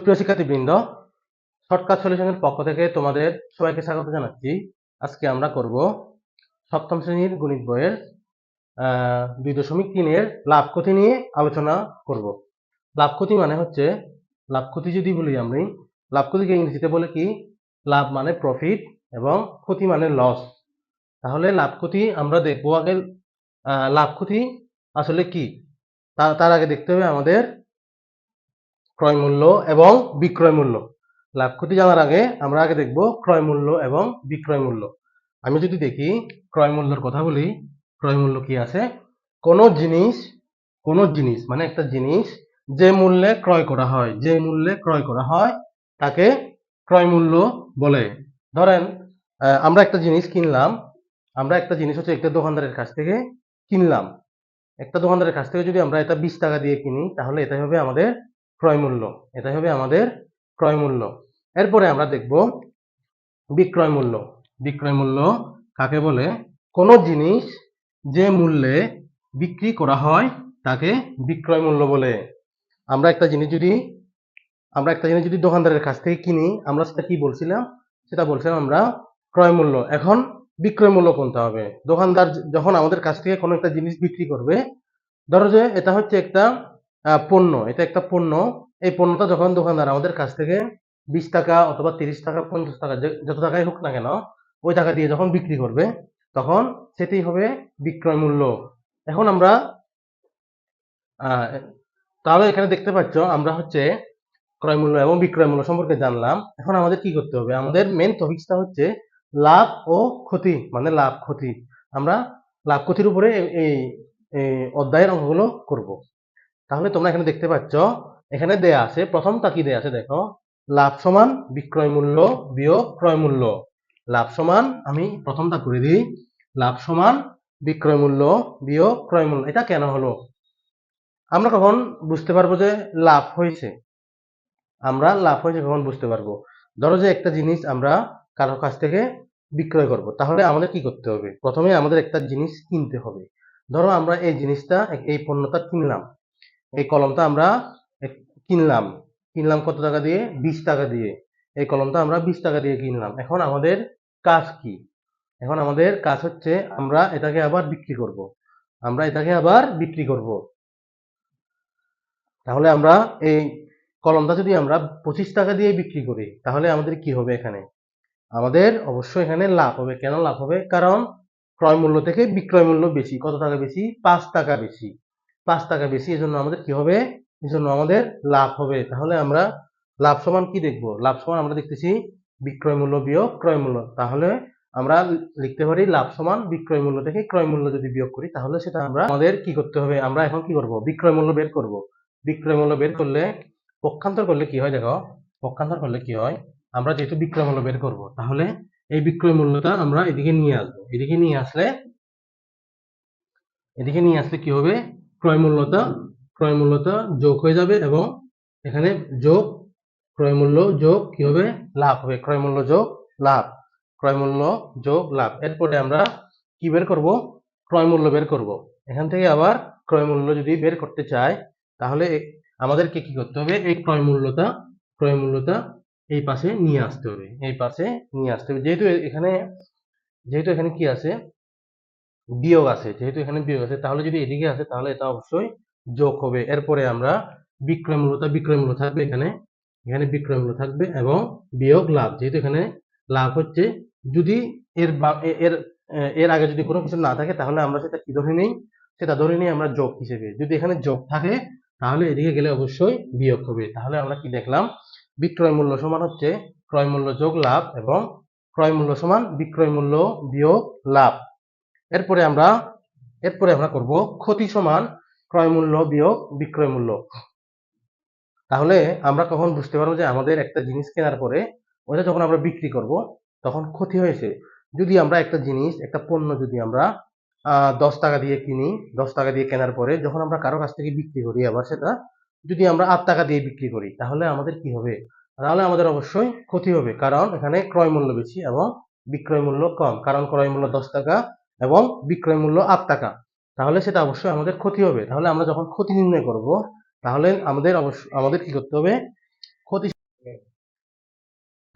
সুপ্রিয় শিক্ষার্থীবৃন্দ, শর্টকাট সলিউশনের পক্ষ থেকে তোমাদের সবাইকে স্বাগত জানাচ্ছি। আজকে আমরা করব সপ্তম শ্রেণীর গণিত বইয়ের 2.3 লাভ ক্ষতি নিয়ে আলোচনা করব। লাভ ক্ষতি মানে হচ্ছে, লাভ ক্ষতি যদি বলি আমি, লাভ ক্ষতিকে ইংরেজিতে বলে কি, লাভ মানে প্রফিট এবং ক্ষতি মানে লস। তাহলে লাভ ক্ষতি আমরা দেখবো আগে। লাভ ক্ষতি আসলে কি তার আগে দেখতে হবে আমাদের ক্রয় মূল্য এবং বিক্রয় মূল্য। লাভ ক্ষতি জানার আগে আমরা আগে দেখব ক্রয় মূল্য এবং বিক্রয় মূল্য। আমি যদি দেখি ক্রয় মূল্যের কথা বলি, ক্রয় মূল্য কি আছে? কোন জিনিস মানে একটা জিনিস যে মূল্যে ক্রয় করা হয় তাকে ক্রয় মূল্য বলে। ধরেন আমরা একটা জিনিস কিনলাম, হচ্ছে একটা দোকানদারের কাছ থেকে কিনলাম। একটা দোকানদারের কাছ থেকে যদি আমরা এটা 20 টাকা দিয়ে কিনি, তাহলে এটাই হবে আমাদের ক্রয় মূল্য। এরপরে আমরা দেখব বিক্রয় মূল্য। বিক্রয় মূল্য কাকে বলে? কোন জিনিস যে মূল্যে বিক্রি করা হয় তাকে বিক্রয় মূল্য বলে। আমরা একটা জিনিস যদি দোকানদারের কাছ থেকে কিনি, আমরা সেটা কি বলছিলাম? সেটা বলছিলাম আমরা ক্রয় মূল্য। এখন বিক্রয় মূল্য কোনটা হবে? দোকানদার যখন আমাদের কাছ থেকে কোনো একটা জিনিস বিক্রি করবে, ধরো যে এটা হচ্ছে একটা পণ্য, এই পণ্যটা যখন দোকানদার আমাদের কাছ থেকে 20 টাকা অথবা 30 টাকা 50 টাকা যত টাকাই হোক না কেন, ওই টাকা দিয়ে যখন বিক্রি করবে, তখন সেটাই হবে বিক্রয় মূল্য। এখন আমরা তাহলে এখানে দেখতে পাচ্ছ আমরা হচ্ছে ক্রয় মূল্য এবং বিক্রয় মূল্য সম্পর্কে জানলাম। এখন আমাদের কি করতে হবে? আমাদের মেন টপিকসটা হচ্ছে লাভ ও ক্ষতি, মানে লাভ ক্ষতি। আমরা লাভ ক্ষতির উপরে এই অধ্যায়ের অঙ্কগুলো করব। তাহলে তোমরা এখানে দেখতে পাচ্ছ, এখানে দেয়া আছে, প্রথমটা কি দেয়া আছে দেখো, লাভ সমান বিক্রয় মূল্য বিয়োগ ক্রয় মূল্য। লাভ সমান, আমি প্রথমটা করে দিই, লাভ সমান বিক্রয় মূল্য বিয়োগ ক্রয় মূল্য। এটা কেন হলো? আমরা কখন বুঝতে পারবো যে লাভ হয়েছে? কখন বুঝতে পারবো? ধরো যে একটা জিনিস আমরা কারো কাছ থেকে বিক্রয় করব, তাহলে আমাদের কি করতে হবে? প্রথমে আমাদের একটা জিনিস কিনতে হবে। ধরো আমরা এই পণ্যটা কিনলাম, এই কলমটা আমরা কিনলাম কত টাকা দিয়ে? 20 টাকা দিয়ে। এই কলমটা আমরা 20 টাকা দিয়ে কিনলাম। এখন আমাদের কাজ কি? এখন আমাদের কাজ হচ্ছে আমরা এটাকে আবার বিক্রি করব। তাহলে আমরা এই কলমটা যদি আমরা 25 টাকা দিয়ে বিক্রি করি, তাহলে আমাদের কি হবে? এখানে আমাদের অবশ্যই এখানে লাভ হবে। কেন লাভ হবে? কারণ ক্রয় মূল্য থেকে বিক্রয় মূল্য বেশি। কত টাকা বেশি? 5 টাকা বেশি। 5 টাকা বেশি, এজন্য আমাদের কি হবে? এজন্য আমাদের লাভ হবে। তাহলে আমরা লাভ সমান কি দেখব? লাভ সমান আমরা দেখতেছি বিক্রয় মূল্য বিয়োগ ক্রয় মূল্য। তাহলে আমরা লিখতে পারি লাভ সমান বিক্রয় মূল্য থেকে ক্রয় মূল্য যদি বিয়োগ করি, তাহলে সেটা আমাদের কি করতে হবে? আমরা এখন কি করব? বিক্রয় মূল্য বের করব। বিক্রয় মূল্য বের করলে পক্ষান্তর করলে কি হয় দেখো, আমরা যেহেতু বিক্রয় মূল্য বের করব, তাহলে এই বিক্রয় মূল্যটা আমরা এদিকে নিয়ে আসবো। এদিকে নিয়ে আসলে কি হবে? ক্রয় মূল্যটা যোগ হয়ে যাবে এবং এখানে যোগ ক্রয় মূল্য যোগ কি হবে? লাভ হবে। ক্রয় মূল্য যোগ লাভ। এরপরে আমরা কি বের করব? ক্রয় মূল্য বের করব। এখান থেকে আবার ক্রয় মূল্য যদি বের করতে চাই, তাহলে আমাদেরকে কি করতে হবে? এই ক্রয় মূল্যটা এই পাশে নিয়ে আসতে হবে। যেহেতু এখানে কি আছে? বিয়োগ আছে। তাহলে যদি এদিকে আসে, তাহলে এটা অবশ্যই যোগ হবে। এরপরে আমরা বিক্রয় মূল্য থাকবে এখানে বিক্রয় মূল্য থাকবে এবং বিয়োগ লাভ। যেহেতু এখানে লাভ হচ্ছে, যদি এর আগে যদি কোনো কিছু না থাকে, তাহলে আমরা সেটা কি ধরে নিই? আমরা যোগ হিসেবে। যদি এখানে যোগ থাকে, তাহলে এদিকে গেলে অবশ্যই বিয়োগ হবে। তাহলে আমরা কি দেখলাম? বিক্রয় মূল্য সমান হচ্ছে ক্রয় মূল্য যোগ লাভ এবং ক্রয় মূল্য সমান বিক্রয় মূল্য বিয়োগ লাভ। এরপরে আমরা করব ক্ষতি সমান ক্রয় মূল্য বিয়োগ বিক্রয় মূল্য। তাহলে আমরা কখন বুঝতে পারবো যে আমাদের একটা জিনিস কেনার পরে ওটা যখন আমরা বিক্রি করব, তখন ক্ষতি হয়েছে? যদি আমরা একটা পণ্য যদি আমরা 10 টাকা দিয়ে কিনি, 10 টাকা দিয়ে কেনার পরে যখন আমরা কারো কাছ থেকে বিক্রি করি, আবার সেটা যদি আমরা 8 টাকা দিয়ে বিক্রি করি, তাহলে আমাদের কি হবে? তাহলে আমাদের অবশ্যই ক্ষতি হবে। কারণ এখানে ক্রয় মূল্য বেশি এবং বিক্রয় মূল্য কম। কারণ ক্রয় মূল্য 10 টাকা এবং বিক্রয় মূল্য 8 টাকা। তাহলে সেটা অবশ্যই আমাদের ক্ষতি হবে। তাহলে আমরা যখন ক্ষতি নির্ণয় করব, তাহলে আমাদের কি করতে হবে? ক্ষতি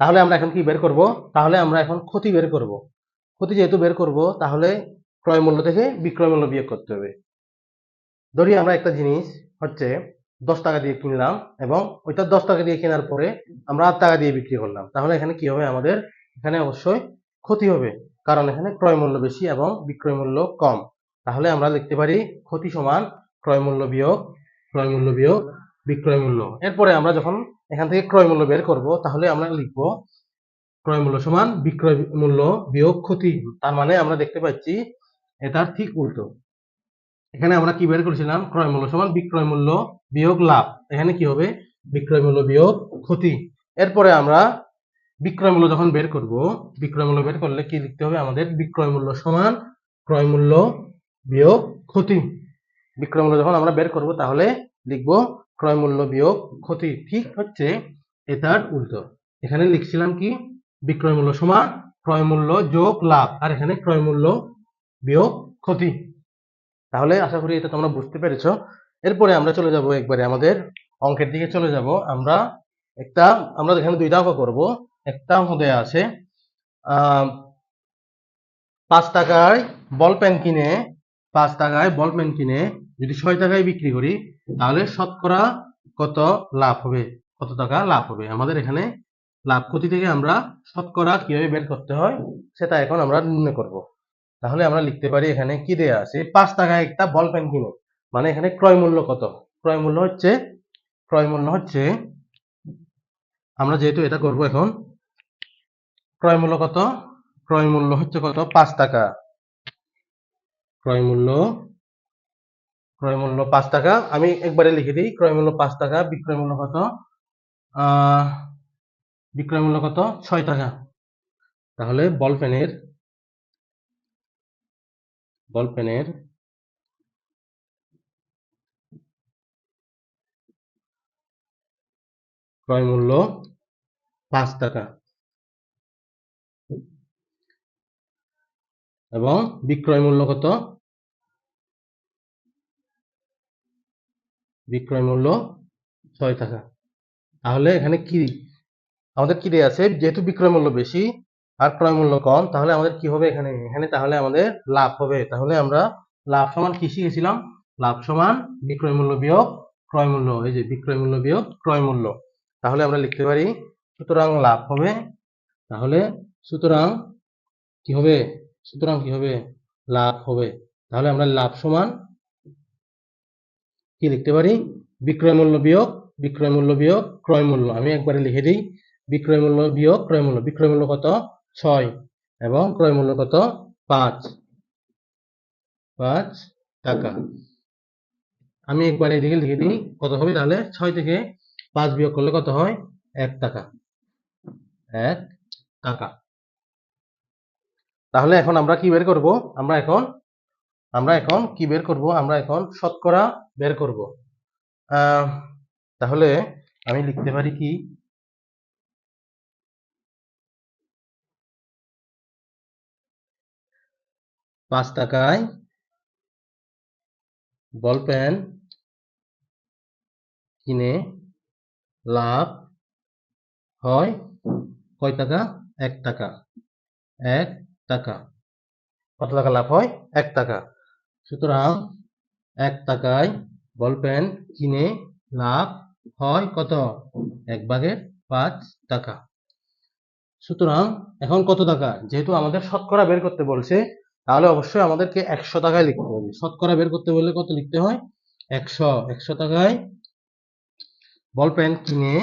তাহলে আমরা এখন কি বের করব? তাহলে আমরা এখন ক্ষতি বের করব। ক্ষতি যেহেতু বের করব, তাহলে ক্রয় মূল্য থেকে বিক্রয় মূল্য বিয়োগ করতে হবে। ধরি আমরা একটা জিনিস হচ্ছে 10 টাকা দিয়ে কিনলাম এবং ওইটা 10 টাকা দিয়ে কেনার পরে আমরা 8 টাকা দিয়ে বিক্রি করলাম, তাহলে এখানে কি হবে? আমাদের এখানে অবশ্যই ক্ষতি হবে, কারণ এখানে ক্রয় মূল্য বেশি এবং বিক্রয় মূল্য কম। তাহলে আমরা লিখতে পারি ক্ষতি সমান ক্রয় মূল্য বিয়োগ বিক্রয় মূল্য। এরপরে আমরা যখন এখান থেকে ক্রয় মূল্য বের করব, তাহলে আমরা লিখব ক্রয় মূল্য সমান বিক্রয় মূল্য বিয়োগ ক্ষতি। তার মানে আমরা দেখতে পাচ্ছি এটার ঠিক উল্টো। এখানে আমরা কি বের করেছিলাম? ক্রয় মূল্য সমান বিক্রয় মূল্য বিয়োগ লাভ। এখানে কি হবে? বিক্রয় মূল্য বিয়োগ ক্ষতি। এরপরে আমরা বিক্রয় মূল্য যখন বের করব, বিক্রয় মূল্য বের করলে কি লিখতে হবে? আমাদের বিক্রয় মূল্য সমান ক্রয় মূল্য বিয়োগ ক্ষতি। বিক্রয় মূল্য যখন আমরা বের করব, তাহলে লিখব ক্রয় মূল্য বিয়োগ ক্ষতি। ঠিক হচ্ছে এটার উল্টো। এখানে লিখছিলাম কি? বিক্রয় মূল্য সমান ক্রয় মূল্য যোগ লাভ, আর এখানে ক্রয় মূল্য বিয়োগ ক্ষতি। তাহলে আশা করি এটা তোমরা বুঝতে পেরেছো। এরপরে আমরা চলে যাব একবারে আমাদের অঙ্কের দিকে চলে যাব। আমরা এখানে দুইটা অঙ্ক করব। একটা অঙ্ক দেয়া আছে 5 টাকায় বল পেন কিনে 5 টাকায় বল পেন কিনে যদি 6 টাকায় বিক্রি করি, তাহলে শতকরা কত লাভ হবে? কত টাকা লাভ হবে? আমাদের এখানে লাভ ক্ষতি থেকে আমরা শতকরা কিভাবে বের করতে হয় সেটা এখন আমরা নির্ণয় করব। তাহলে আমরা লিখতে পারি, এখানে কি দেয়া আছে? 5 টাকায় একটা বল পেন কিনে, মানে এখানে ক্রয় মূল্য কত? ক্রয় মূল্য হচ্ছে আমরা যেহেতু এটা করব এখন, ক্রয় মূল্য কত? ক্রয় মূল্য হচ্ছে কত? 5 টাকা। ক্রয় মূল্য 5 টাকা। আমি একবারে লিখে দিই, ক্রয় মূল্য 5 টাকা, বিক্রয় মূল্য কত? বিক্রয় মূল্য কত? 6 টাকা। তাহলে বল পেনের ক্রয় মূল্য 5 টাকা এবং বিক্রয় মূল্য কত? বিক্রয় মূল্য 6 টাকা। তাহলে এখানে কি আমাদের কি দেয়া আছে? যেহেতু বিক্রয় মূল্য বেশি আর ক্রয় মূল্য কম, তাহলে আমাদের কি হবে? এখানে তাহলে আমাদের লাভ হবে। তাহলে আমরা লাভ সমান কি শিখেছিলাম? লাভ সমান বিক্রয় মূল্য বিয়োগ ক্রয় মূল্য। এই যে বিক্রয় মূল্য বিয়োগ ক্রয় মূল্য। তাহলে আমরা লিখতে পারি সুতরাং লাভ হবে, তাহলে সুতরাং কি হবে? লাভ হবে। তাহলে আমরা লাভ সমান কি লিখতে পারি? বিক্রয় মূল্য বিয়োগ ক্রয় মূল্য। আমি একবারে লিখে দিই, বিক্রয় মূল্য বিয়োগ ক্রয় মূল্য। বিক্রয় মূল্য কত? 6 এবং ক্রয় মূল্য কত? 5 টাকা। আমি একবার এদিকে লিখে দিই, কত হবে? তাহলে 6 থেকে 5 বিয়োগ করলে কত হয়? 1 টাকা। তাহলে এখন আমরা কি বের করব? আমরা এখন কি বের করব? আমরা এখন শতকরা বের করব। তাহলে আমি লিখতে পারি কি? 5 টাকায় বল পেন কিনে লাভ হয় কয় টাকা? 1 টাকা। 1 টাকা। কত টাকা লাভ হয়? 1 টাকা। সুতরাং 1 টাকায় বল পেন কিনে লাভ হয় কত? 1/5 টাকা। সুতরাং এখন কত টাকা? যেহেতু আমাদের শতকরা বের করতে বলছে, তাহলে অবশ্যই আমাদেরকে 100 টাকায় লিখতে হবে। শতকরা বের করতে বললে কত লিখতে হয়? 100 টাকায় বল পেন কিনে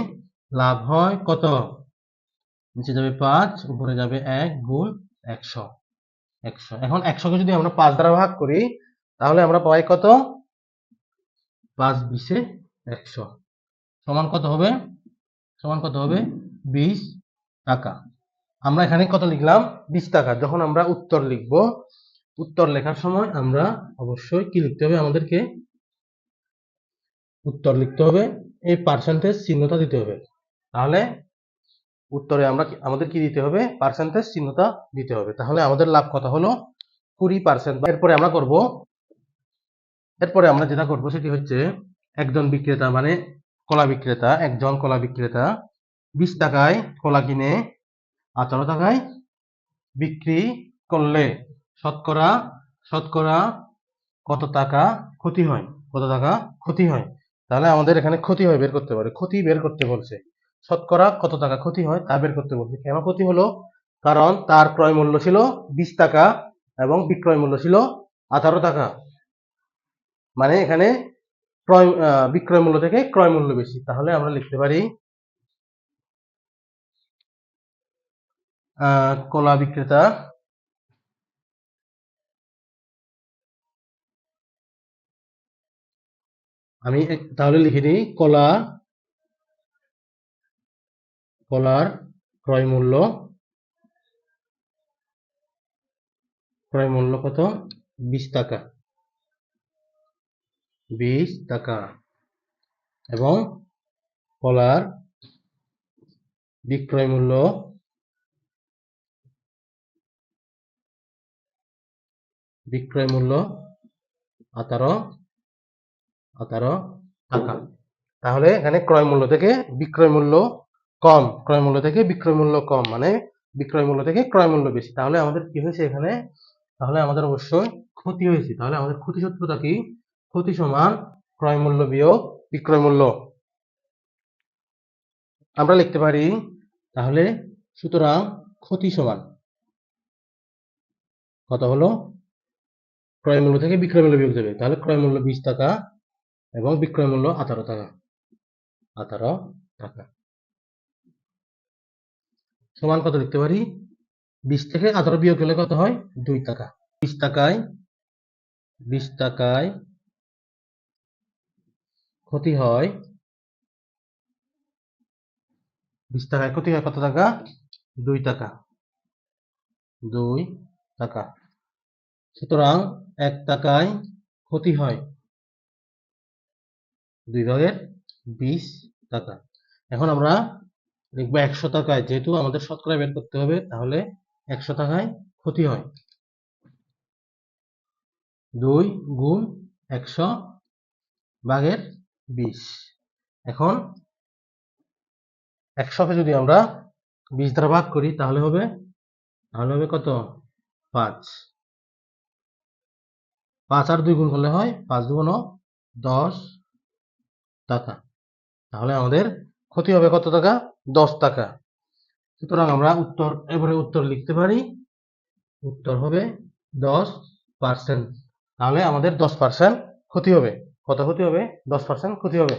লাভ হয় কত? নিচে যাবে 5, উপরে যাবে 1 গুণ 100। এখন 100 কে যদি আমরা 5 দ্বারা ভাগ করি, তাহলে আমরা পাই কত? 5 20 100 সমান কত হবে? 20 টাকা। আমরা এখানে কত লিখলাম? 20 টাকা। যখন আমরা উত্তর লিখব, উত্তর লেখার সময় আমরা অবশ্যই কি লিখতে হবে? আমাদেরকে উত্তর লিখতে হবে, এই পার্সেন্টেজ চিহ্নটা দিতে হবে। তাহলে উত্তরে আমাদের কি দিতে হবে? পার্সেন্টেজ চিহ্নটা দিতে হবে। তাহলে আমাদের লাভ কত হলো? 20%। এরপরে আমরা যেটা করবো সেটি হচ্ছে, একজন কলা বিক্রেতা 20 টাকায় কলা কিনে 18 টাকায় বিক্রি করলে শতকরা শতকরা কত টাকা ক্ষতি হয়? কত টাকা ক্ষতি হয়? তাহলে আমাদের এখানে ক্ষতি হয় বের করতে পারে, ক্ষতি বের করতে বলছে। শতকরা কত টাকা ক্ষতি হয় তা বের করতে বলছে। কেন ক্ষতি হলো? কারণ তার ক্রয় মূল্য ছিল 20 টাকা এবং বিক্রয় মূল্য ছিল 18 টাকা। মানে এখানে বিক্রয় মূল্য থেকে ক্রয় মূল্য বেশি। তাহলে আমরা লিখতে পারি কলা বিক্রেতা আমি তাহলে লিখে দিই কলার ক্রয় মূল্য কত? 20 টাকা, 20 টাকা এবং কলার বিক্রয় মূল্য 18 টাকা। তাহলে এখানে ক্রয় মূল্য থেকে বিক্রয় মূল্য কম, ক্রয় মূল্য থেকে বিক্রয় মূল্য কম, মানে বিক্রয় মূল্য থেকে ক্রয় মূল্য বেশি। তাহলে আমাদের কি হয়েছে এখানে? তাহলে আমাদের অবশ্যই ক্ষতি হয়েছে। তাহলে আমাদের ক্ষতি সূত্রটা কি? ক্ষতি সমান ক্রয় মূল্য বিয়োগ বিক্রয় মূল্য। আমরা লিখতে পারি তাহলে সুতরাং ক্ষতি সমান কত হলো? ক্রয় মূল্য থেকে বিক্রয় মূল্য বিয়োগ দেবে। তাহলে ক্রয় মূল্য 20 টাকা এবং বিক্রয় মূল্য 18 টাকা। 18 টাকা সমান কত লিখতে পারি? 20 থেকে 18 বিয়োগ হলে কত হয়? 2 টাকা। 20 টাকায় ক্ষতি হয় 20 টাকায় ক্ষতি হয় কত টাকা? 2 টাকা। 2 টাকা। সুতরাং 1 টাকায় ক্ষতি হয় 2 ভাগের 20 টাকা। এখন আমরা লিখবো 100 টাকায়, যেহেতু আমাদের শতকরা বের করতে হবে, তাহলে 100 টাকায় ক্ষতি হয় 2 গুণ 100 ভাগের 20। এখন 100কে যদি আমরা 20 দ্বারা ভাগ করি তাহলে হবে কত? 5। 5 আর 2 গুণ করলে হয় 5 দুগুণ 10 টাকা। তাহলে আমাদের ক্ষতি হবে কত টাকা? 10 টাকা। সুতরাং আমরা এবারে উত্তর লিখতে পারি। উত্তর হবে 10%। তাহলে আমাদের 10% ক্ষতি হবে। কত ক্ষতি হবে? 10% ক্ষতি হবে।